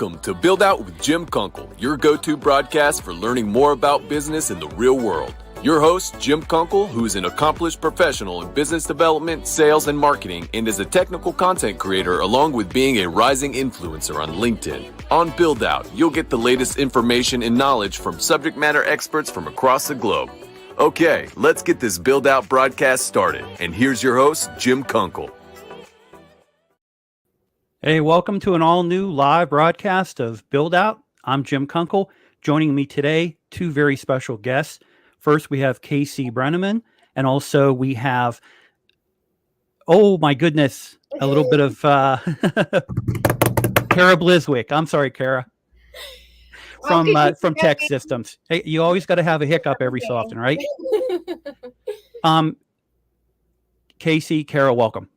Welcome to Build Out with Jim Kunkel, your go-to broadcast for learning more about business in the real world. Your host, Jim Kunkel, who is an accomplished professional in business development, sales, and marketing, and is a technical content creator along with being a rising influencer on LinkedIn. On Build Out, you'll get the latest information and knowledge from subject matter experts from across the globe. Okay, let's get this Build Out broadcast started. And here's your host, Jim Kunkel. Hey, welcome to an all-new live broadcast of Build Out. I'm Jim Kunkel. Joining me today, two very special guests. First, we have Casey Brenneman, and also we have, oh my goodness, a little bit of Cara Blyzwick. I'm sorry, Cara. From TEKsystems. Hey, you always got to have a hiccup every so often, right? Casey, Cara, welcome.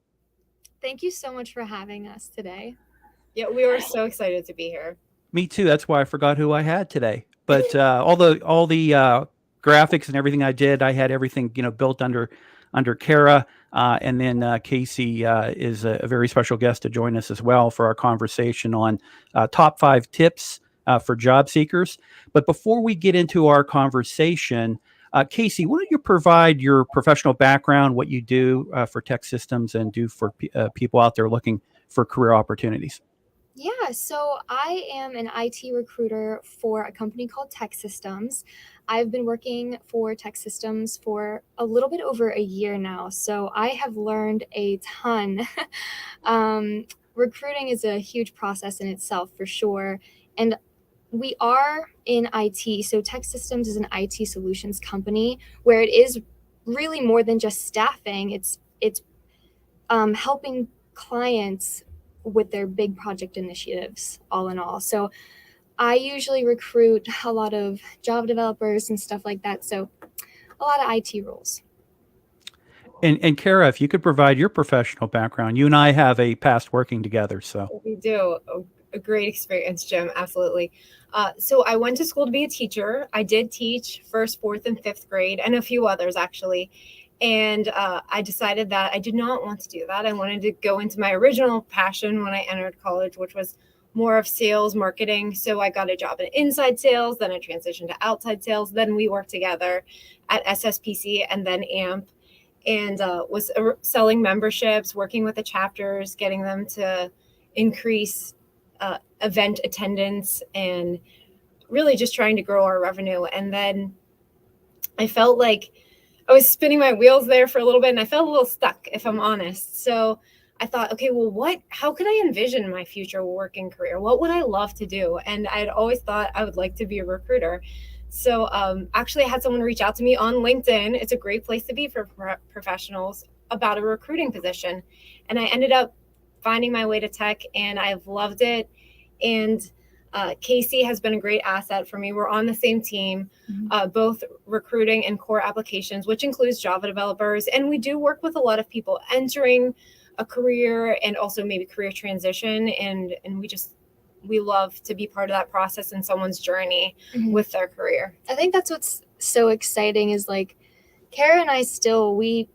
Thank you so much for having us today. Yeah, we were so excited to be here. Me too. That's why I forgot who I had today. But all the graphics and everything I did, I had everything built under Cara, and then Casey is a very special guest to join us as well for our conversation on top 5 tips for job seekers. But before we get into our conversation, Casey, why don't you provide your professional background, what you do for TEKsystems and do for people out there looking for career opportunities? Yeah, so I am an IT recruiter for a company called TEKsystems. I've been working for TEKsystems for a little bit over a year now, so I have learned a ton. Recruiting is a huge process in itself, for sure, and we are in IT, so TEKsystems is an IT solutions company where it is really more than just staffing. It's helping clients with their big project initiatives, all in all. So I usually recruit a lot of Java developers and stuff like that. So a lot of IT roles. And Cara, if you could provide your professional background, you and I have a past working together. So we do. A great experience, Jim. Absolutely. So I went to school to be a teacher. I did teach 1st, 4th, and 5th grade, and a few others actually. And I decided that I did not want to do that. I wanted to go into my original passion when I entered college, which was more of sales, marketing. So I got a job in inside sales, then I transitioned to outside sales. Then we worked together at SSPC and then AMP, and was selling memberships, working with the chapters, getting them to increase event attendance, and really just trying to grow our revenue. And then I felt like I was spinning my wheels there for a little bit, and I felt a little stuck, if I'm honest. So I thought, okay, well, how could I envision my future working career? What would I love to do? And I'd always thought I would like to be a recruiter. So actually I had someone reach out to me on LinkedIn. It's a great place to be for professionals about a recruiting position. And I ended up finding my way to tech, and I've loved it. And Casey has been a great asset for me. We're on the same team, both recruiting and core applications, which includes Java developers. And we do work with a lot of people entering a career and also maybe career transition. And we love to be part of that process in someone's journey with their career. I think that's what's so exciting is like Cara and I still, we've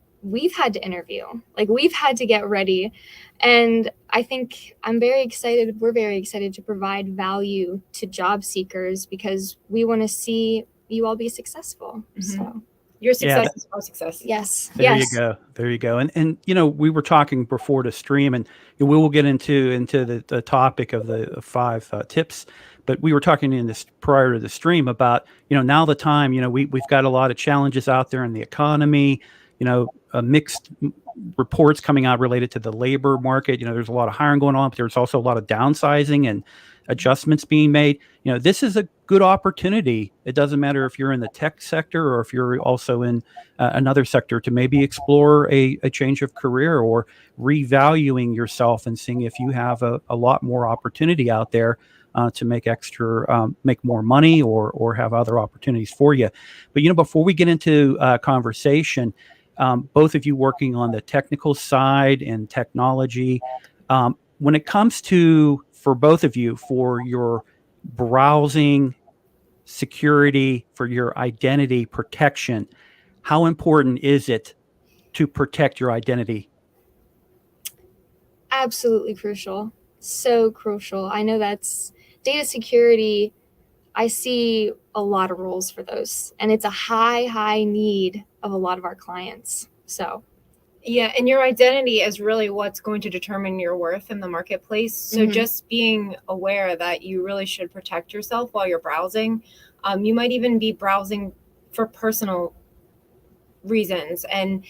had to interview, like we've had to get ready. And I think we're very excited to provide value to job seekers because we want to see you all be successful. So your success is our success. Yes. There you go. And we were talking before to stream, and we will get into the topic of the 5 tips. But we were talking in this prior to the stream about, now the time, we've got a lot of challenges out there in the economy, mixed reports coming out related to the labor market. There's a lot of hiring going on, but there's also a lot of downsizing and adjustments being made. This is a good opportunity. It doesn't matter if you're in the tech sector or if you're also in another sector to maybe explore a change of career or revaluing yourself and seeing if you have a lot more opportunity out there to make make more money or have other opportunities for you. But, before we get into conversation, both of you working on the technical side and technology, when it comes to, for both of you, for your browsing security, for your identity protection, how important is it to protect your identity? Absolutely crucial. So crucial. I know that's data security, I see a lot of roles for those, and it's a high need of a lot of our clients. So yeah, and your identity is really what's going to determine your worth in the marketplace. So just being aware that you really should protect yourself while you're browsing. You might even be browsing for personal reasons, and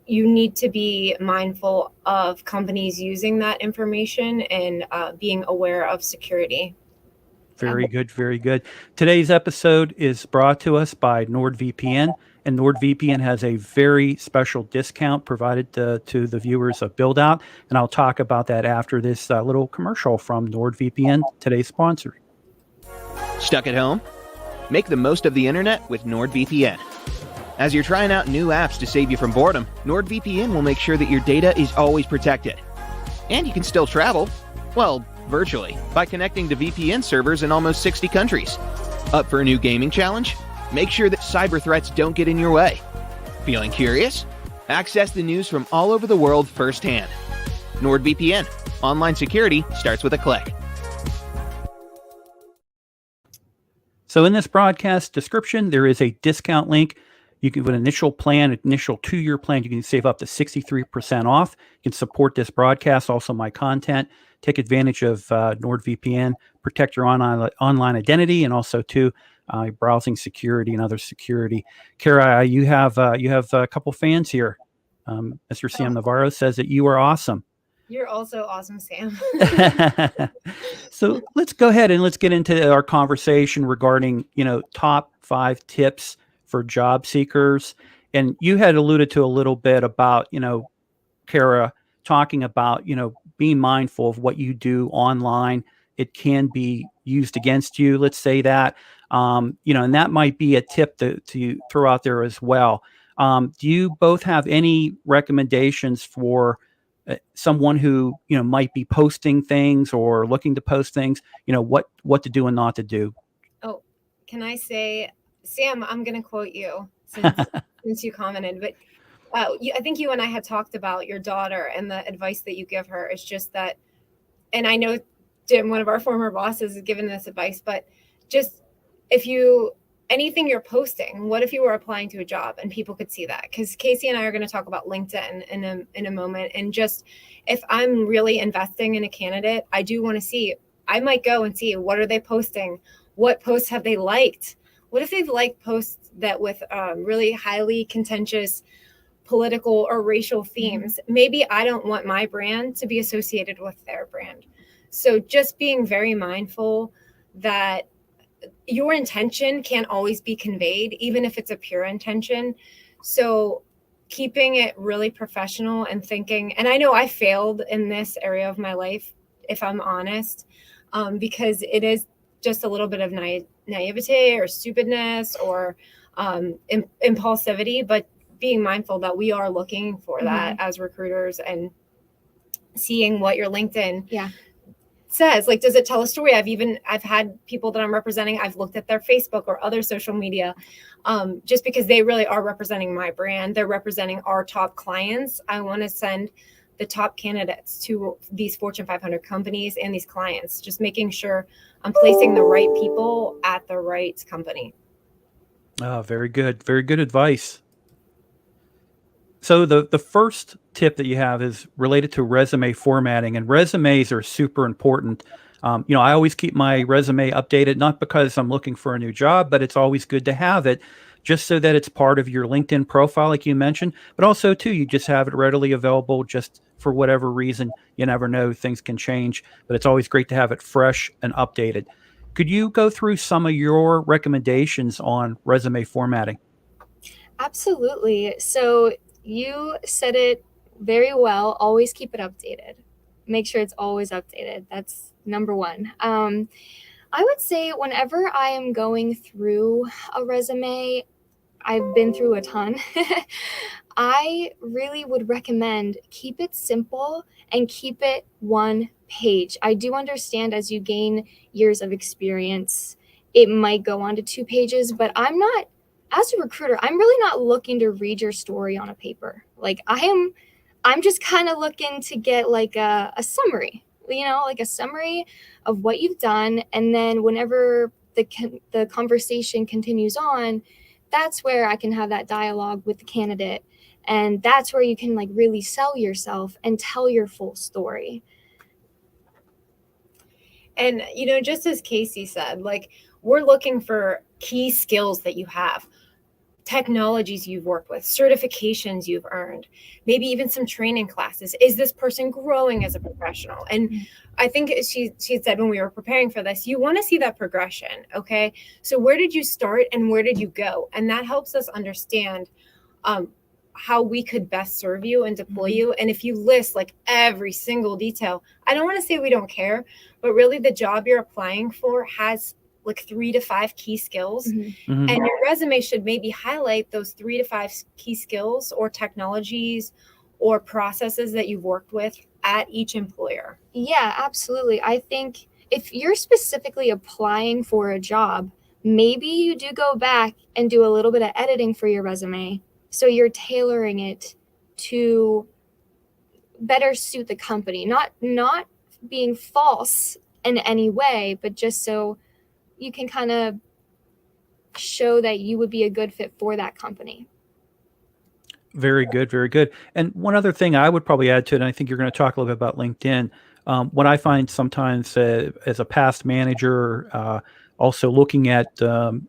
you need to be mindful of companies using that information and being aware of security. Very good. Very good. Today's episode is brought to us by NordVPN, and NordVPN has a very special discount provided to the viewers of Build Out. And I'll talk about that after this little commercial from NordVPN, today's sponsor. Stuck at home? Make the most of the internet with NordVPN. As you're trying out new apps to save you from boredom, NordVPN will make sure that your data is always protected. And you can still travel, well, virtually, by connecting to VPN servers in almost 60 countries. Up for a new gaming challenge? Make sure that cyber threats don't get in your way. Feeling curious? Access the news from all over the world firsthand. NordVPN. Online security starts with a click. So in this broadcast description, there is a discount link. You can, with an initial 2-year plan, you can save up to 63% off. You can support this broadcast, also my content. Take advantage of NordVPN, protect your online identity, and also too browsing security and other security. Cara, you have a couple fans here. Mr. Sam Navarro says that you are awesome. You're also awesome, Sam. So let's go ahead and let's get into our conversation regarding, top 5 tips for job seekers. And you had alluded to a little bit about, Cara, talking about, being mindful of what you do online. It can be used against you. Let's say that, and that might be a tip to throw out there as well. Do you both have any recommendations for someone who, might be posting things or looking to post things, what to do and not to do? Oh, can I say, Sam, I'm going to quote you since you commented, but I think you and I had talked about your daughter and the advice that you give her. It's just that, and I know Jim, one of our former bosses, has given this advice, but just anything you're posting, what if you were applying to a job and people could see that? Because Casey and I are going to talk about LinkedIn in a moment. And just if I'm really investing in a candidate, I do want to see, I might go and see, what are they posting? What posts have they liked? What if they've liked posts that with really highly contentious political or racial themes? Maybe I don't want my brand to be associated with their brand. So just being very mindful that your intention can't always be conveyed, even if it's a pure intention. So keeping it really professional and thinking, and I know I failed in this area of my life, if I'm honest, because it is just a little bit of naivete or stupidness or impulsivity, but being mindful that we are looking for that as recruiters and seeing what your LinkedIn says. Like, does it tell a story? I've had people that I'm representing, I've looked at their Facebook or other social media, just because they really are representing my brand. They're representing our top clients. I want to send the top candidates to these Fortune 500 companies and these clients, just making sure I'm placing the right people at the right company. Oh, very good. Very good advice. So the first tip that you have is related to resume formatting, and resumes are super important. I always keep my resume updated, not because I'm looking for a new job, but it's always good to have it just so that it's part of your LinkedIn profile, like you mentioned, but also too, you just have it readily available just for whatever reason. You never know, things can change, but it's always great to have it fresh and updated. Could you go through some of your recommendations on resume formatting? Absolutely. So you said it very well. Always keep it updated. Make sure it's always updated. That's number one. I would say whenever I am going through a resume, I've been through a ton. I really would recommend keep it simple and keep it one page. I do understand as you gain years of experience, it might go on to 2 pages, but as a recruiter, I'm really not looking to read your story on a paper. Like I'm just kind of looking to get like a summary. like a summary of what you've done. And then whenever the conversation continues on, that's where I can have that dialogue with the candidate. And that's where you can like really sell yourself and tell your full story. And, just as Casey said, like, we're looking for key skills that you have, technologies you've worked with, certifications you've earned, maybe even some training classes. Is this person growing as a professional? And I think she said when we were preparing for this, you want to see that progression. Okay. So where did you start and where did you go? And that helps us understand how we could best serve you and deploy you. And if you list like every single detail, I don't want to say we don't care, but really the job you're applying for has like 3 to 5 key skills. And your resume should maybe highlight those 3 to 5 key skills or technologies or processes that you've worked with at each employer. Yeah, absolutely. I think if you're specifically applying for a job, maybe you do go back and do a little bit of editing for your resume. So you're tailoring it to better suit the company, not being false in any way, but just so you can kind of show that you would be a good fit for that company. Very good, very good. And one other thing I would probably add to it, and I think you're going to talk a little bit about LinkedIn. What I find sometimes as a past manager, also looking at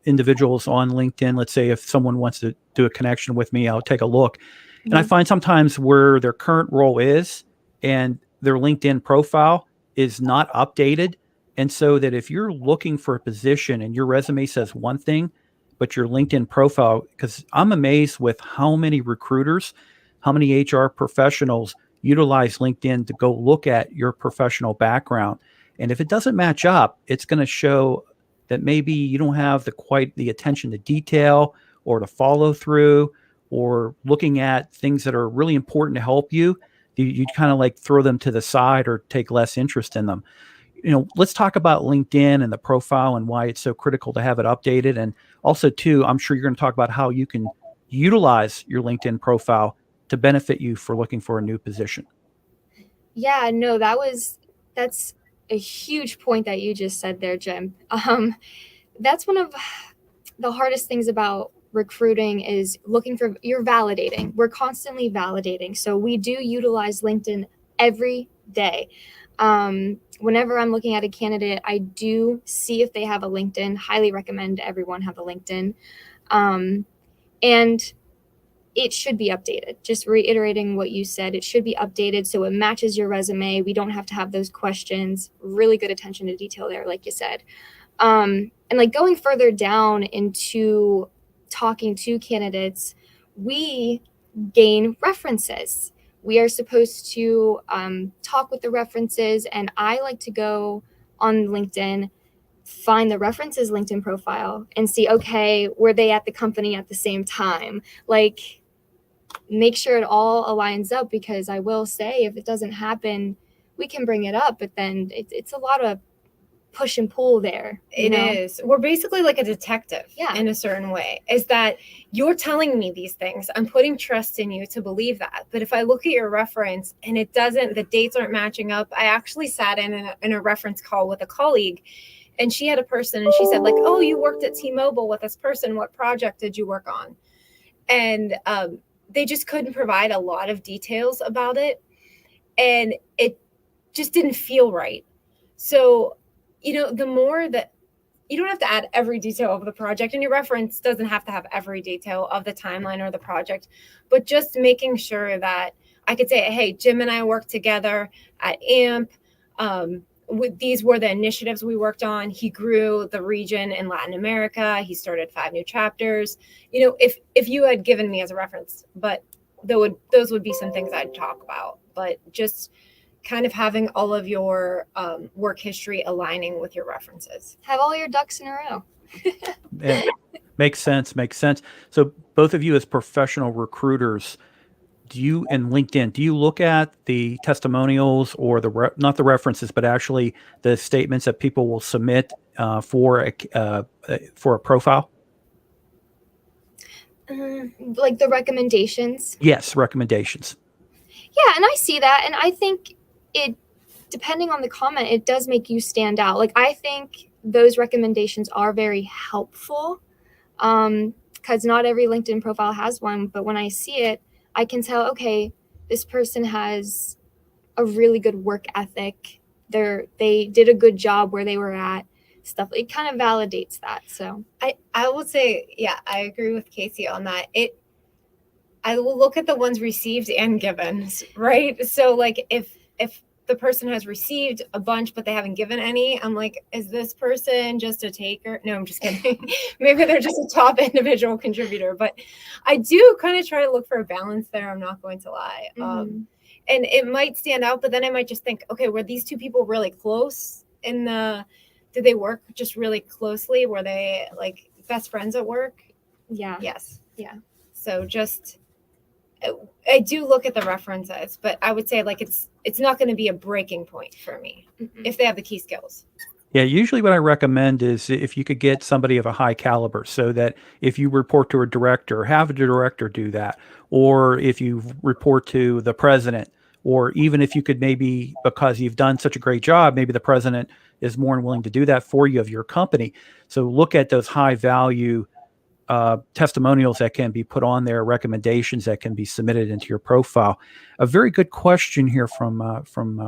individuals on LinkedIn, let's say if someone wants to do a connection with me, I'll take a look. And I find sometimes where their current role is and their LinkedIn profile is not updated. And so that if you're looking for a position and your resume says one thing, but your LinkedIn profile, because I'm amazed with how many recruiters, how many HR professionals utilize LinkedIn to go look at your professional background. And if it doesn't match up, it's going to show that maybe you don't have quite the attention to detail or to follow through, or looking at things that are really important to help you. You kind of like throw them to the side or take less interest in them. Let's talk about LinkedIn and the profile and why it's so critical to have it updated. And also too, I'm sure you're going to talk about how you can utilize your LinkedIn profile to benefit you for looking for a new position. Yeah, no, that's a huge point that you just said there, Jim. That's one of the hardest things about recruiting is you're validating. We're constantly validating. So we do utilize LinkedIn every day. Whenever I'm looking at a candidate, I do see if they have a LinkedIn. Highly recommend everyone have a LinkedIn. And it should be updated. Just reiterating what you said, it should be updated so it matches your resume. We don't have to have those questions. Really good attention to detail there, like you said. And like going further down into talking to candidates, we gain references. We are supposed to talk with the references, and I like to go on LinkedIn, find the references LinkedIn profile and see, okay, were they at the company at the same time? Like, make sure it all aligns up, because I will say if it doesn't happen, we can bring it up, but then it's a lot of push and pull there. It is. We're basically like a detective in a certain way, is that you're telling me these things. I'm putting trust in you to believe that. But if I look at your reference and the dates aren't matching up, I actually sat in a reference call with a colleague, and she had a person and she said like, oh, you worked at T-Mobile with this person. What project did you work on? And they just couldn't provide a lot of details about it. And it just didn't feel right. So the more that you don't have to add every detail of the project, and your reference doesn't have to have every detail of the timeline or the project, but just making sure that I could say, hey, Jim and I worked together at AMP. These were the initiatives we worked on. He grew the region in Latin America. He started 5 new chapters. If you had given me as a reference, but those would be some things I'd talk about, but just kind of having all of your work history aligning with your references. Have all your ducks in a row. Yeah, makes sense. So both of you as professional recruiters, in LinkedIn, do you look at the testimonials or not the references, but actually the statements that people will submit for a profile? Like the recommendations? Yes, recommendations. Yeah, and I see that, and I think depending on the comment, it does make you stand out. Like, I think those recommendations are very helpful, because not every LinkedIn profile has one, but when I see it, I can tell, okay, this person has a really good work ethic. They did a good job where they were at. Stuff, it kind of validates that. So I would say, yeah, I agree with Casey on that. I will look at the ones received and given, right? So like if the person has received a bunch but they haven't given any, I'm like, is this person just a taker? No, I'm just kidding. Maybe they're just a top individual contributor, but I do kind of try to look for a balance there. I'm not going to lie. And it might stand out, but then I might just think, okay, were these two people really close did they work just really closely? Were they like best friends at work? yeah. Yes. Yeah. So I do look at the references, but I would say like it's not going to be a breaking point for me if they have the key skills. Yeah, usually what I recommend is if you could get somebody of a high caliber, so that if you report to a director, have a director do that. Or if you report to the president, or even if you could maybe, because you've done such a great job, maybe the president is more than willing to do that for you of your company. So look at those high value testimonials that can be put on there, recommendations that can be submitted into your profile. A very good question here from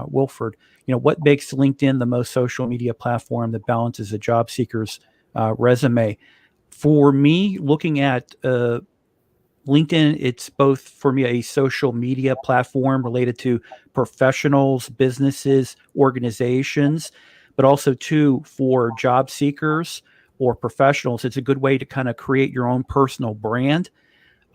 Wilford. What makes LinkedIn the most social media platform that balances a job seeker's resume? For me, looking at LinkedIn, it's both for me a social media platform related to professionals, businesses, organizations, but also too for job seekers or professionals. It's a good way to kind of create your own personal brand.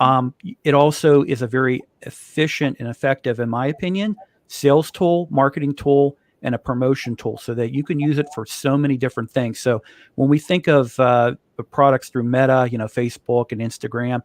It also is a very efficient and effective, in my opinion, sales tool, marketing tool, and a promotion tool, so that you can use it for so many different things. So when we think of products through Meta, Facebook and Instagram,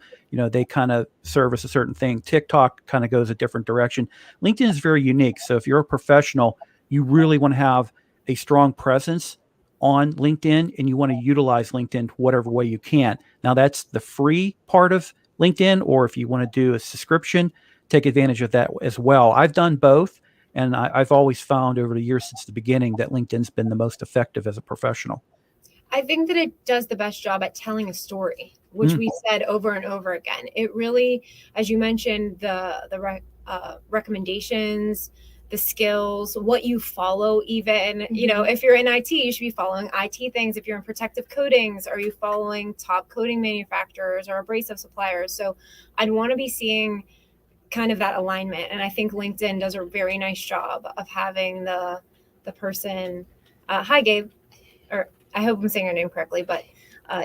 they kind of service a certain thing. TikTok kind of goes a different direction. LinkedIn is very unique. So if you're a professional, you really want to have a strong presence on LinkedIn, and you want to utilize LinkedIn whatever way you can. Now, that's the free part of LinkedIn, or if you want to do a subscription, take advantage of that as well. I've done both, and I've always found over the years since the beginning that LinkedIn's been the most effective as a professional. I think that it does the best job at telling a story, which we said over and over again. It really, as you mentioned, the recommendations, the skills, what you follow even, if you're in IT, you should be following IT things. If you're in protective coatings, are you following top coating manufacturers or abrasive suppliers? So I'd want to be seeing kind of that alignment. And I think LinkedIn does a very nice job of having the person, hi Gabe, or I hope I'm saying your name correctly, but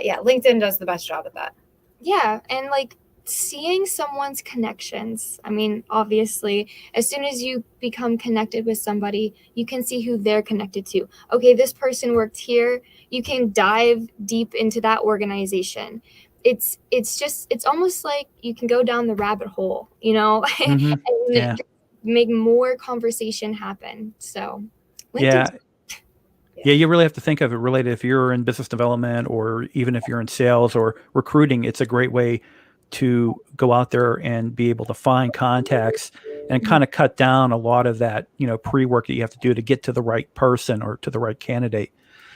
yeah, LinkedIn does the best job at that. Yeah. And like seeing someone's connections. I mean, obviously, as soon as you become connected with somebody, you can see who they're connected to. Okay, this person worked here. You can dive deep into that organization. It's almost like you can go down the rabbit hole, and Yeah. make more conversation happen. So, Yeah. Yeah, you really have to think of it related. If you're in business development, or even if you're in sales or recruiting, it's a great way to go out there and be able to find contacts and kind of cut down a lot of that, pre-work that you have to do to get to the right person or to the right candidate.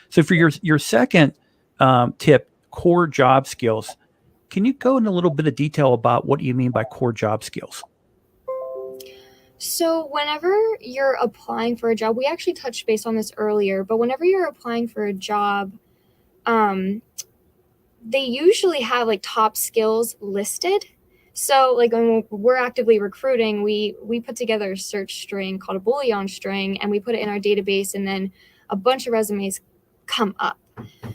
So for your second tip, core job skills, can you go in a little bit of detail about what you mean by core job skills? So whenever you're applying for a job, we actually touched base on this earlier, but whenever you're applying for a job, they usually have like top skills listed. So like when we're actively recruiting, we put together a search string called a Boolean string, and we put it in our database, and then a bunch of resumes come up.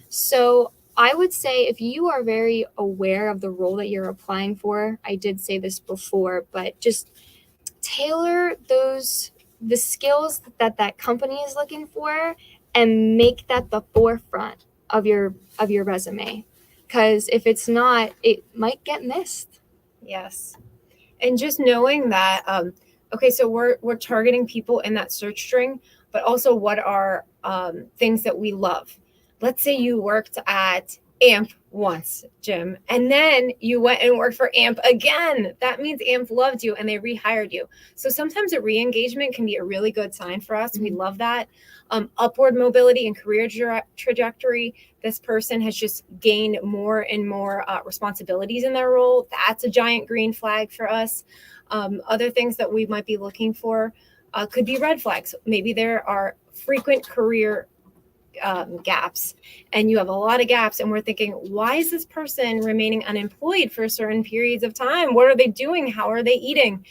So I would say if you are very aware of the role that you're applying for, I did say this before, but just tailor the skills that company is looking for, and make that the forefront of your resume. Because if it's not, it might get missed. Yes. And just knowing that, okay, so we're targeting people in that search string, but also what are things that we love. Let's say you worked at AMP once, Jim. And then you went and worked for AMP again. That means AMP loved you and they rehired you. So sometimes a re-engagement can be a really good sign for us. We love that. Upward mobility and career trajectory. This person has just gained more and more responsibilities in their role. That's a giant green flag for us. Other things that we might be looking for could be red flags. Maybe there are frequent career gaps, and you have a lot of gaps, and we're thinking, why is this person remaining unemployed for certain periods of time? What are they doing? How are they eating?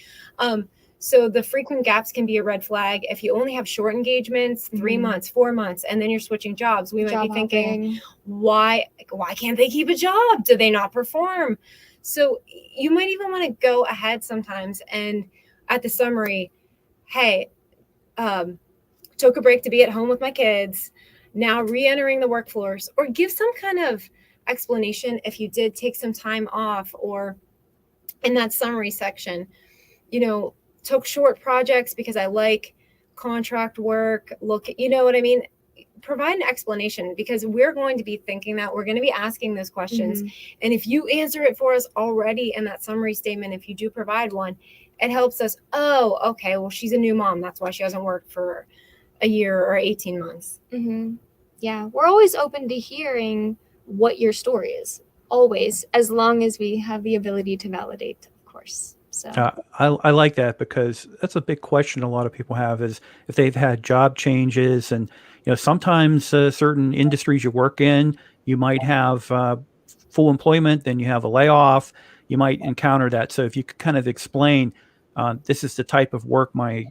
So the frequent gaps can be a red flag. If you only have short engagements, 3 months, 4 months, and then you're switching jobs, we might be thinking, why can't they keep a job? Do they not perform? So you might even want to go ahead sometimes and at the summary, hey, took a break to be at home with my kids, now re-entering the workforce, or give some kind of explanation if you did take some time off, or in that summary section, took short projects because I like contract work. Look, you know what I mean? Provide an explanation, because we're going to be thinking that, we're going to be asking those questions. And if you answer it for us already in that summary statement, if you do provide one, it helps us. Oh, okay, well, she's a new mom. That's why she hasn't worked for a year or 18 months. Yeah, we're always open to hearing what your story is, always, as long as we have the ability to validate, of course. So I like that, because that's a big question a lot of people have, is if they've had job changes. And sometimes certain industries you work in, you might have full employment, then you have a layoff, you might encounter that. So if you could kind of explain, this is the type of work my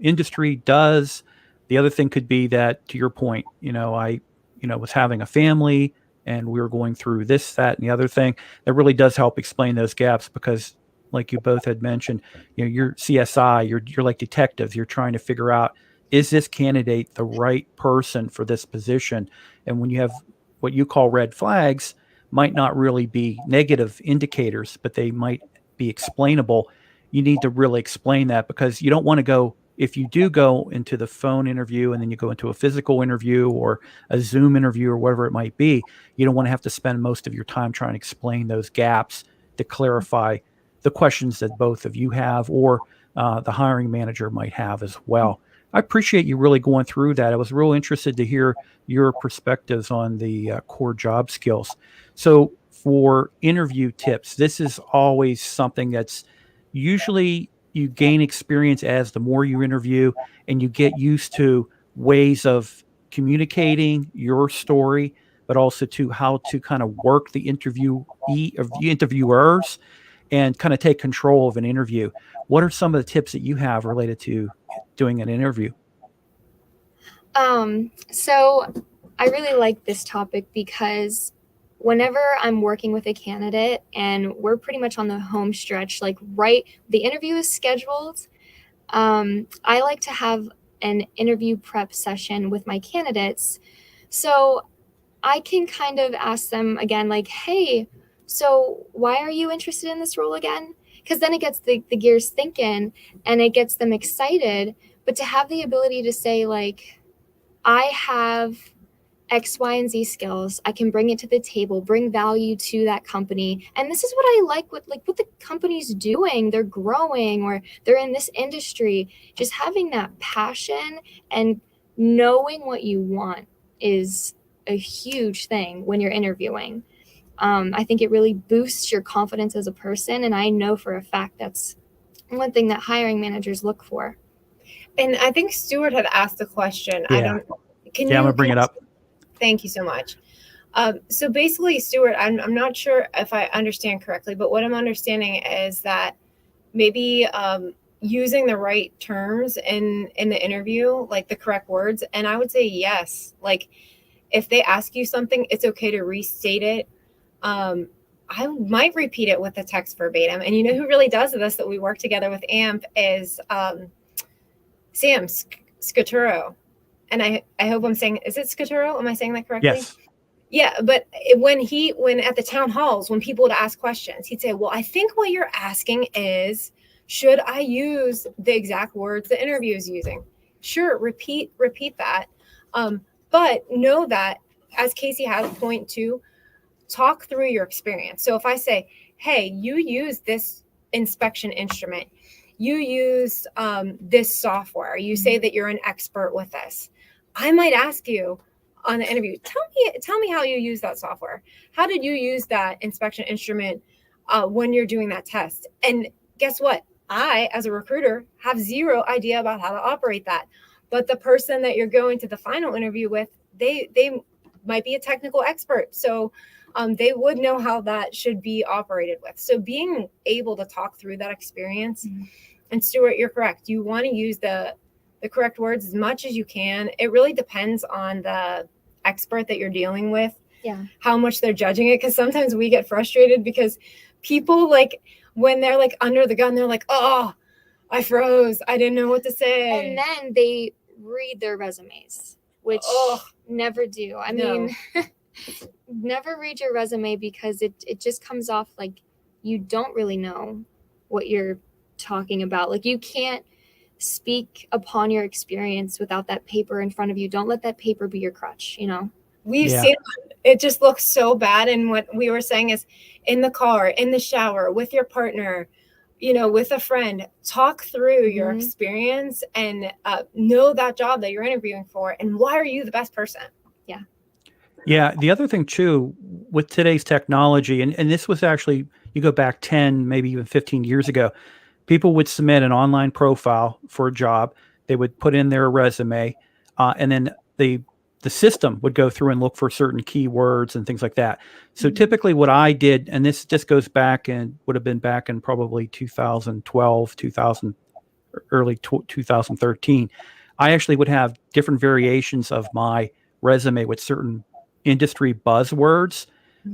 industry does. The other thing could be that, to your point, I was having a family and we were going through this, that, and the other thing. That really does help explain those gaps, because like you both had mentioned, you're CSI, you're like detectives. You're trying to figure out, is this candidate the right person for this position? And when you have what you call red flags, might not really be negative indicators, but they might be explainable. You need to really explain that, because you don't want to go, if you do go into the phone interview and then you go into a physical interview or a Zoom interview or whatever it might be, you don't want to have to spend most of your time trying to explain those gaps to clarify the questions that both of you have, or the hiring manager might have as well. I appreciate you really going through that. I was real interested to hear your perspectives on the core job skills. So for interview tips, this is always something that's usually you gain experience as the more you interview, and you get used to ways of communicating your story, but also to how to kind of work the interviewers and kind of take control of an interview. What are some of the tips that you have related to doing an interview? So I really like this topic, because whenever I'm working with a candidate and we're pretty much on the home stretch, like the interview is scheduled, I like to have an interview prep session with my candidates. So I can kind of ask them again, like, hey, so why are you interested in this role again? Because then it gets the gears thinking and it gets them excited. But to have the ability to say, like, I have X, Y, and Z skills. I can bring it to the table, bring value to that company. And this is what I like what the company's doing. They're growing, or they're in this industry. Just having that passion and knowing what you want is a huge thing when you're interviewing. I think it really boosts your confidence as a person. And I know for a fact that's one thing that hiring managers look for. And I think Stuart had asked a question. Yeah. I'm going to bring it up. Thank you so much. So basically, Stuart, I'm not sure if I understand correctly, but what I'm understanding is that maybe using the right terms in the interview, like the correct words. And I would say yes. Like, if they ask you something, it's okay to restate it. I might repeat it with the text verbatim. And you know who really does this, that we work together with AMP, is Sam Scaturo. And I hope I'm saying, is it Scaturo? Am I saying that correctly? Yes. Yeah, but when at the town halls, when people would ask questions, he'd say, well, I think what you're asking is, should I use the exact words the interview is using? Sure, repeat that. But know that, as Casey has point to talk through your experience. So if I say, hey, you use this inspection instrument, you use this software, you say that you're an expert with this, I might ask you on the interview, tell me how you use that software. How did you use that inspection instrument when you're doing that test? And guess what? I, as a recruiter, have zero idea about how to operate that. But the person that you're going to the final interview with, they might be a technical expert. So they would know how that should be operated with. So being able to talk through that experience, and Stuart, you're correct. You want to use the correct words as much as you can. It really depends on the expert that you're dealing with, how much they're judging it. Because sometimes we get frustrated because people, like, when they're like under the gun, they're like, oh, I froze. I didn't know what to say. And then they read their resumes, which never do. I mean, never read your resume, because it just comes off like you don't really know what you're talking about. Like, you can't speak upon your experience without that paper in front of you. Don't let that paper be your crutch, you know? We've seen it just looks so bad. And what we were saying is, in the car, in the shower, with your partner, you know, with a friend, talk through your experience and know that job that you're interviewing for and why are you the best person. Yeah. The other thing too, with today's technology, and this was actually, you go back 10, maybe even 15 years ago, people would submit an online profile for a job. They would put in their resume, and then the system would go through and look for certain keywords and things like that. So typically what I did, and this just goes back and would have been back in probably 2012, early 2013, I actually would have different variations of my resume with certain industry buzzwords,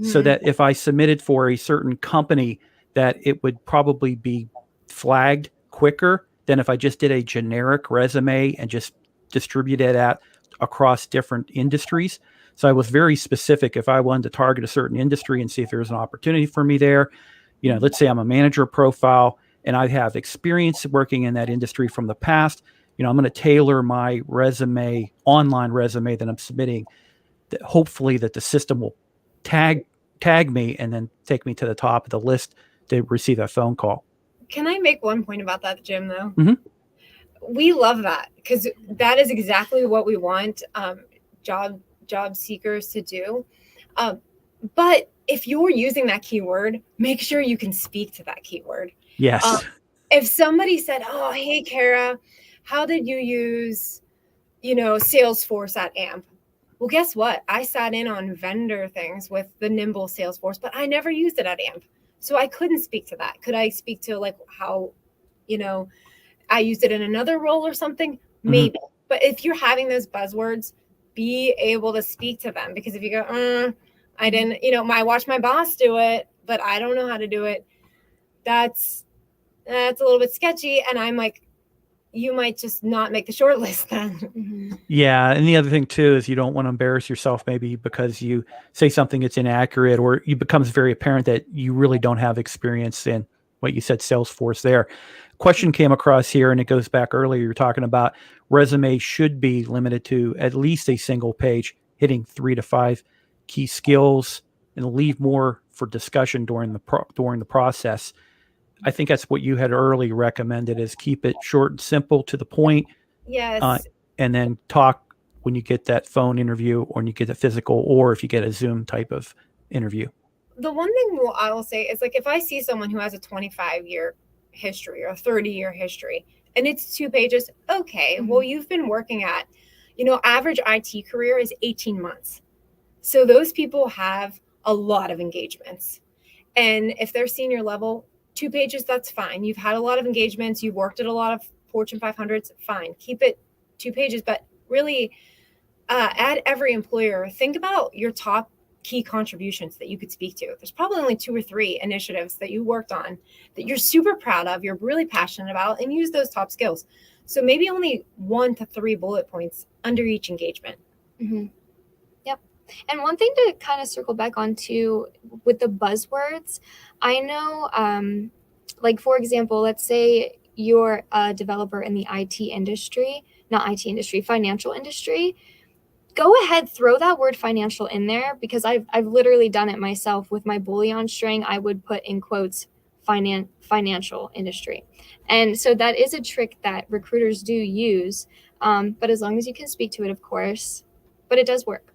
so that if I submitted for a certain company, that it would probably be flagged quicker than if I just did a generic resume and just distributed it across different industries. So I was very specific. If I wanted to target a certain industry and see if there's an opportunity for me there, you know, let's say I'm a manager profile and I have experience working in that industry from the past, you know, I'm going to tailor my resume, online resume that I'm submitting, that hopefully that the system will tag me and then take me to the top of the list to receive that phone call. Can I make one point about that, Jim, though? We love that, because that is exactly what we want job seekers to do. But if you're using that keyword, make sure you can speak to that keyword. Yes. If somebody said, oh, hey, Cara, how did you use, you know, Salesforce at AMP? Well, guess what? I sat in on vendor things with the Nimble Salesforce, but I never used it at AMP. So I couldn't speak to that. Could I speak to like how, you know, I used it in another role or something? Maybe. But if you're having those buzzwords, be able to speak to them. Because if you go, I didn't, you know, I watched my boss do it, but I don't know how to do it. That's a little bit sketchy. And I'm like, you might just not make the short list then. Yeah. And the other thing too, is you don't want to embarrass yourself, maybe because you say something that's inaccurate, or it becomes very apparent that you really don't have experience in what you said, Salesforce there. Question came across here, and it goes back earlier. You're talking about resume should be limited to at least a single page, hitting 3 to 5 key skills, and leave more for discussion during the process. I think that's what you had early recommended, is keep it short and simple, to the point. Yes. And then talk when you get that phone interview, or when you get a physical, or if you get a Zoom type of interview. The one thing I will say is, like, if I see someone who has a 25-year history or a 30-year history and it's 2 pages, okay, well, you've been working at, you know, average IT career is 18 months. So those people have a lot of engagements. And if they're senior level, 2 pages, that's fine. You've had a lot of engagements. You've worked at a lot of Fortune 500s. Fine. Keep it 2 pages. But really, at every employer, think about your top key contributions that you could speak to. There's probably only 2 or 3 initiatives that you worked on that you're super proud of, you're really passionate about, and use those top skills. So maybe only 1 to 3 bullet points under each engagement. Yep. And one thing to kind of circle back on too, with the buzzwords, I know, like, for example, let's say you're a developer in the IT industry, not IT industry, financial industry. go ahead, throw that word financial in there, because I've literally done it myself with my bullion string. I would put in quotes financial industry. And so that is a trick that recruiters do use. But as long as you can speak to it, of course, but it does work.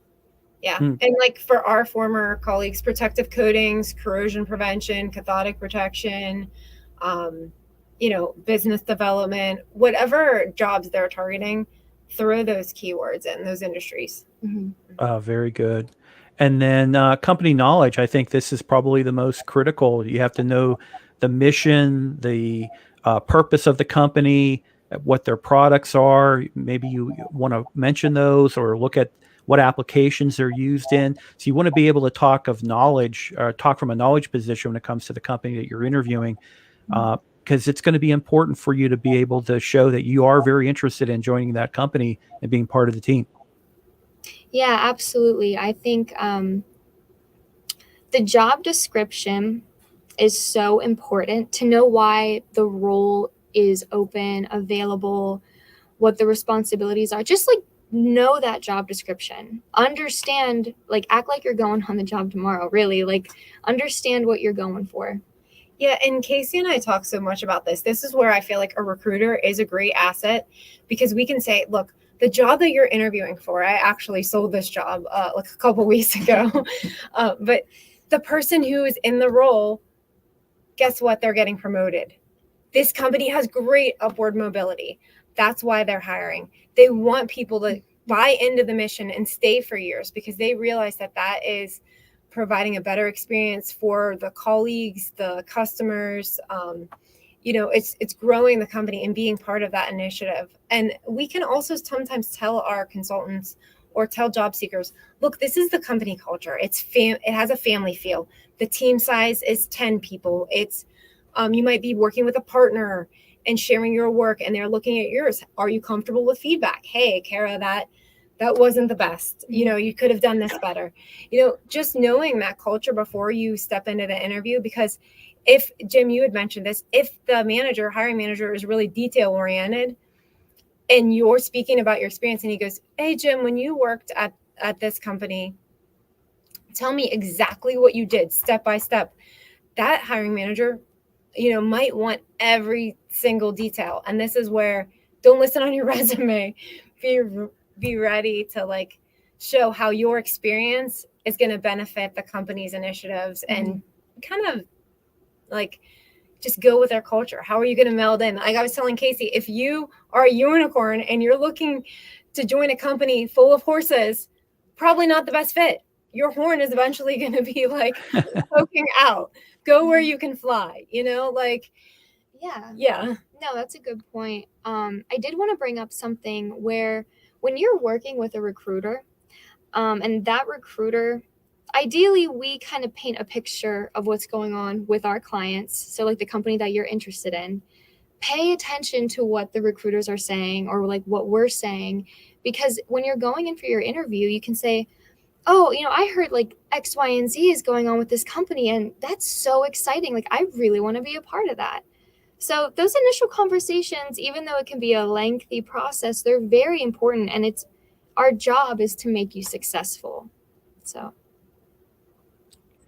Yeah. And like for our former colleagues, protective coatings, corrosion prevention, cathodic protection, business development, whatever jobs they're targeting, throw those keywords in those industries. Very good. And then company knowledge. I think this is probably the most critical. You have to know the mission, the purpose of the company, what their products are. Maybe you want to mention those or look at what applications they're used in. So you want to be able to talk of knowledge, or talk from a knowledge position when it comes to the company that you're interviewing, because it's going to be important for you to be able to show that you are very interested in joining that company and being part of the team. Yeah, absolutely. I think the job description is so important to know why the role is open, available, what the responsibilities are. Just like know that job description. Understand, like act like you're going on the job tomorrow, really. Like understand what you're going for. Yeah, and Casey and I talk so much about this. This is where I feel like a recruiter is a great asset, because we can say, look, the job that you're interviewing for, I actually sold this job like a couple weeks ago, but the person who is in the role, guess what? They're getting promoted. This company has great upward mobility. That's why they're hiring. They want people to buy into the mission and stay for years, because they realize that that is providing a better experience for the colleagues, the customers. It's growing the company and being part of that initiative. And we can also sometimes tell our consultants or tell job seekers, look, this is the company culture. It has a family feel. The team size is 10 people. It's you might be working with a partner and sharing your work, and they're looking at yours. Are you comfortable with feedback? Hey, Cara, that wasn't the best. You could have done this better. Just knowing that culture before you step into the interview, because if, Jim, you had mentioned this, if the hiring manager is really detail oriented and you're speaking about your experience and he goes, hey, Jim, when you worked at this company, tell me exactly what you did step by step. That hiring manager, might want every single detail. And this is where, don't listen on your resume. Be ready to show how your experience is going to benefit the company's initiatives, and kind of just go with their culture. How are you going to meld in? Like I was telling Casey, if you are a unicorn and you're looking to join a company full of horses, probably not the best fit. Your horn is eventually going to be poking out. Go where you can fly, Yeah. No, that's a good point. I did want to bring up something where when you're working with a recruiter, and that recruiter, ideally we kind of paint a picture of what's going on with our clients. So like the company that you're interested in, pay attention to what the recruiters are saying or what we're saying, because when you're going in for your interview, you can say, oh, I heard X, Y, and Z is going on with this company, and that's so exciting. I really want to be a part of that. So those initial conversations, even though it can be a lengthy process, they're very important, and our job is to make you successful. So.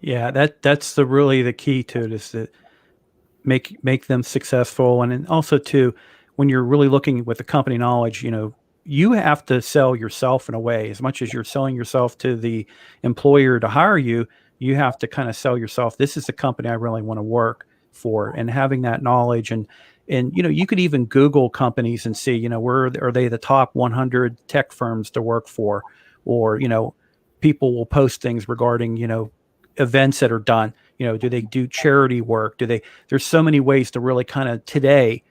Yeah, that's really the key to it, is to make them successful. And then also too, when you're really looking with the company knowledge, you have to sell yourself in a way. As much as you're selling yourself to the employer to hire you, you have to kind of sell yourself. This is the company I really want to work for, and having that knowledge. And you could even Google companies and see, where are they the top 100 tech firms to work for, or people will post things regarding events that are done. Do they do charity work? There's so many ways to really kind of today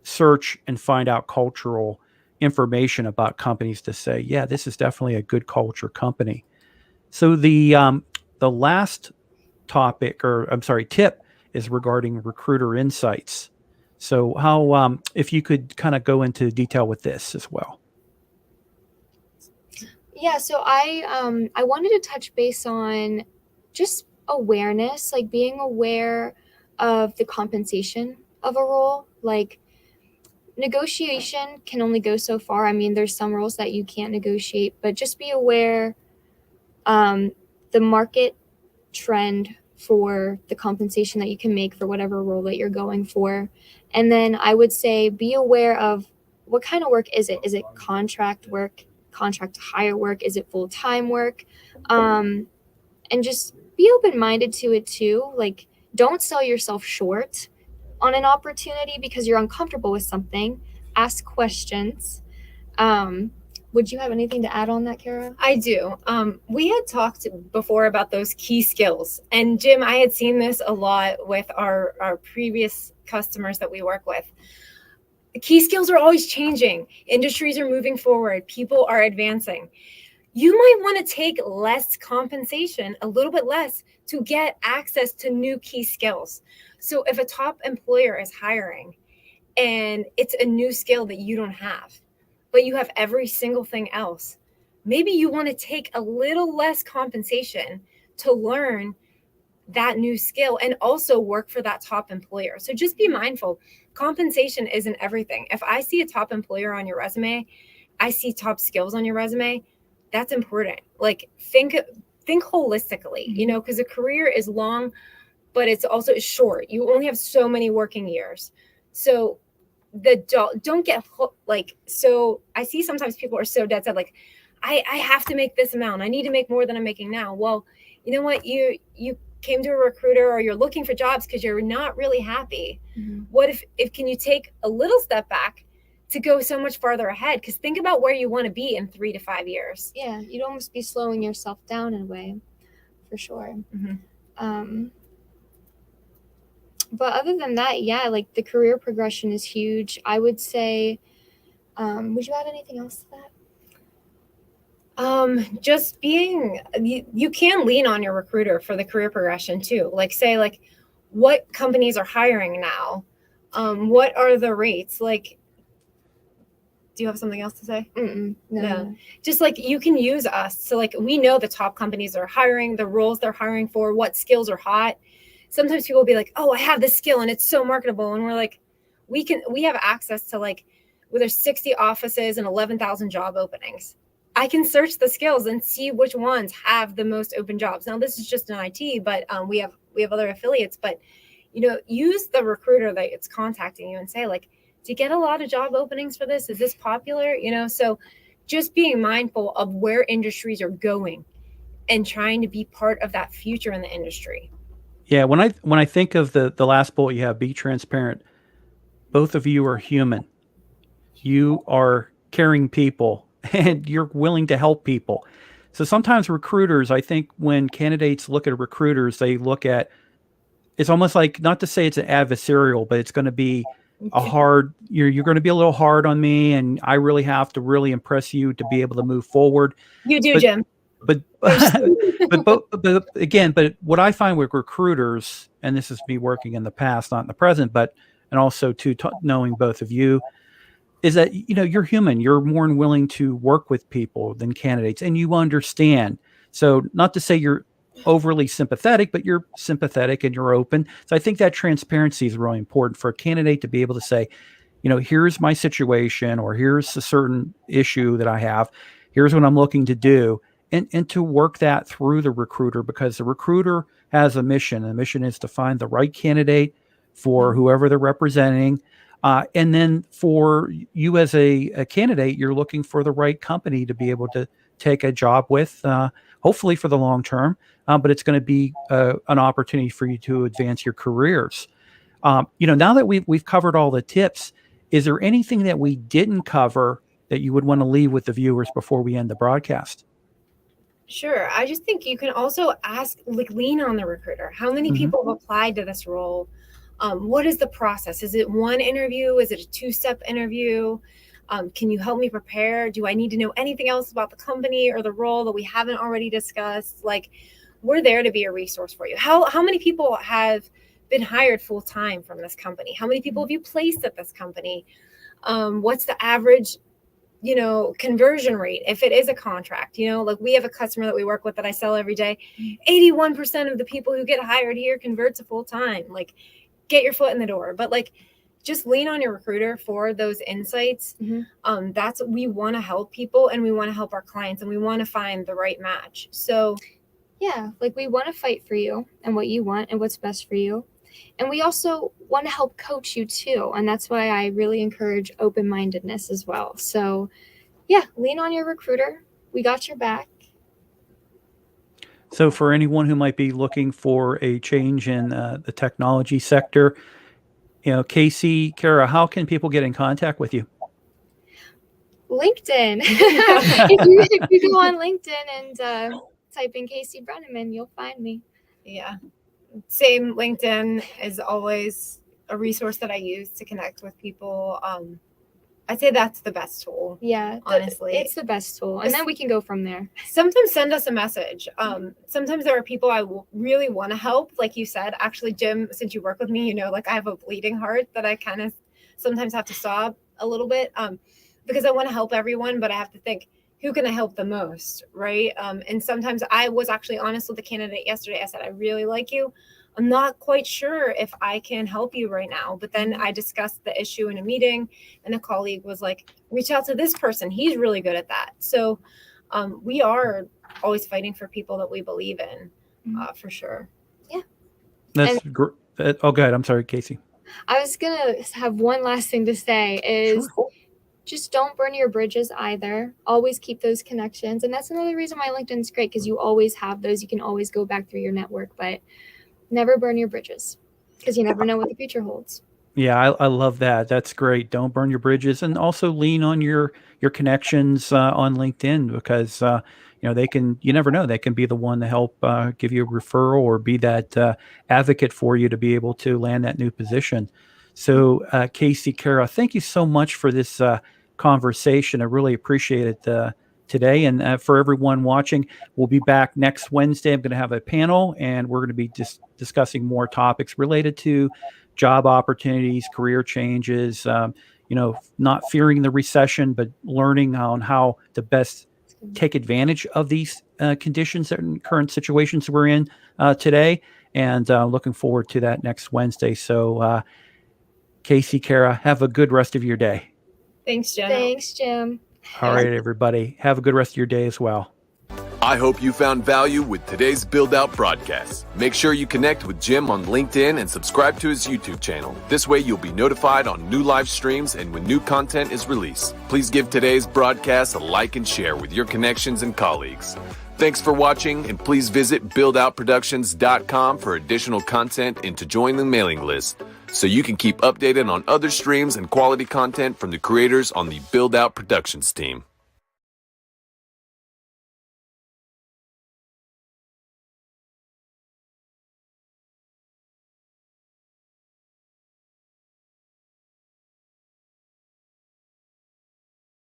search and find out cultural information about companies to say, yeah, this is definitely a good culture company. So the last tip is regarding recruiter insights. So how, if you could kind of go into detail with this as well. Yeah, so I wanted to touch base on just awareness, being aware of the compensation of a role. negotiation can only go so far. I mean, there's some roles that you can't negotiate, but just be aware the market trend for the compensation that you can make for whatever role that you're going for. And then I would say be aware of what kind of work is it? Is it contract work, contract to hire work? Is it full-time work? And just be open-minded to it too. Like, don't sell yourself short on an opportunity because you're uncomfortable with something. Ask questions. Would you have anything to add on that, Cara? I do. We had talked before about those key skills. And Jim, I had seen this a lot with our previous customers that we work with. Key skills are always changing. Industries are moving forward. People are advancing. You might want to take less compensation, a little bit less, to get access to new key skills. So if a top employer is hiring and it's a new skill that you don't have, but you have every single thing else, maybe you want to take a little less compensation to learn that new skill and also work for that top employer. So just be mindful. Compensation isn't everything. If I see a top employer on your resume, I see top skills on your resume, that's important. Like think holistically, you know, because a career is long, but it's also short. You only have so many working years. So don't get like, so I see sometimes people are so dead set, like, I have to make this amount. I need to make more than I'm making now. Well, you know what? You came to a recruiter or you're looking for jobs because you're not really happy. Mm-hmm. What if can you take a little step back to go so much farther ahead? Because think about where you want to be in 3 to 5 years. Yeah, you'd almost be slowing yourself down in a way, for sure. Mm-hmm. But other than that, yeah, like the career progression is huge. I would say, would you add anything else to that? Just being, you can lean on your recruiter for the career progression too. Like say like what companies are hiring now? What are the rates? Like, do you have something else to say? No. Just like you can use us. So like we know the top companies are hiring, the roles they're hiring for, what skills are hot. Sometimes people will be like, oh, I have this skill and it's so marketable. And we're like, we have access to like, where there's 60 offices and 11,000 job openings. I can search the skills and see which ones have the most open jobs. Now this is just in IT, but we have other affiliates, but you know, use the recruiter that it's contacting you and say like, do you get a lot of job openings for this? Is this popular? You know, so just being mindful of where industries are going and trying to be part of that future in the industry. Yeah, when I think of the last bullet you have, be transparent. Both of you are human. You are caring people and you're willing to help people. So sometimes recruiters, I think when candidates look at recruiters, they look at, it's almost like, not to say it's an adversarial, but it's going to be a hard, you're going to be a little hard on me and I really have to really impress you to be able to move forward. You do, Jim. But again, what I find with recruiters, and this is me working in the past, not in the present, and also knowing both of you, is that, you know, you're human. You're more than willing to work with people than candidates, and you understand. So not to say you're overly sympathetic, but you're sympathetic and you're open. So I think that transparency is really important for a candidate to be able to say, you know, here's my situation, or here's a certain issue that I have. Here's what I'm looking to do. And to work that through the recruiter, because the recruiter has a mission. And the mission is to find the right candidate for whoever they're representing. And then for you as a candidate, you're looking for the right company to be able to take a job with, hopefully for the long term. But it's going to be an opportunity for you to advance your careers. You know, now that we've covered all the tips, is there anything that we didn't cover that you would want to leave with the viewers before we end the broadcast? Sure. I just think you can also ask, like, lean on the recruiter. How many people have applied to this role? What is the process? Is it one interview? Is it a 2-step interview? Can you help me prepare? Do I need to know anything else about the company or the role that we haven't already discussed? Like, we're there to be a resource for you. How many people have been hired full time from this company? How many people have you placed at this company? What's the average, you know, conversion rate if it is a contract? You know, like we have a customer that we work with that I sell every day. 81% of the people who get hired here convert to full time. Like, get your foot in the door. But like, just lean on your recruiter for those insights. We want to help people, and we want to help our clients, and we want to find the right match. So yeah, like we want to fight for you and what you want and what's best for you. And we also want to help coach you too. And that's why I really encourage open-mindedness as well. So yeah, lean on your recruiter. We got your back. So for anyone who might be looking for a change in the technology sector, Casey, Cara, how can people get in contact with you? LinkedIn. if you go on LinkedIn and type in Casey Brenneman, you'll find me. Yeah. Same. LinkedIn is always a resource that I use to connect with people. I'd say that's the best tool. Yeah, honestly, it's the best tool, and then we can go from there. Sometimes send us a message. Sometimes there are people I really want to help, like you said. Actually, Jim, since you work with me, like I have a bleeding heart that I kind of sometimes have to sob a little bit because I want to help everyone, but I have to think, who can I help the most, right? And sometimes I was actually honest with the candidate yesterday. I said, I really like you. I'm not quite sure if I can help you right now. But then I discussed the issue in a meeting, and a colleague was like, reach out to this person. He's really good at that. So we are always fighting for people that we believe in, for sure. Yeah. That's great. Oh, go ahead. I'm sorry, Casey. I was going to have one last thing to say is just don't burn your bridges either. Always keep those connections. And that's another reason why LinkedIn is great, because you always have those. You can always go back through your network, but never burn your bridges, because you never know what the future holds. Yeah, I love that. That's great. Don't burn your bridges, and also lean on your connections on LinkedIn, because they can. You never know. They can be the one to help give you a referral or be that advocate for you to be able to land that new position. So, Casey, Cara, thank you so much for this conversation. I really appreciate it today. And for everyone watching, we'll be back next Wednesday. I'm going to have a panel, and we're going to be discussing more topics related to job opportunities, career changes, not fearing the recession, but learning on how to best take advantage of these conditions and current situations we're in today. And looking forward to that next Wednesday. So, Casey, Cara, have a good rest of your day. Thanks, Jim. Thanks, Jim. All right, everybody. Have a good rest of your day as well. I hope you found value with today's Build Out broadcast. Make sure you connect with Jim on LinkedIn and subscribe to his YouTube channel. This way you'll be notified on new live streams and when new content is released. Please give today's broadcast a like and share with your connections and colleagues. Thanks for watching, and please visit buildoutproductions.com for additional content and to join the mailing list so you can keep updated on other streams and quality content from the creators on the Build Out Productions team.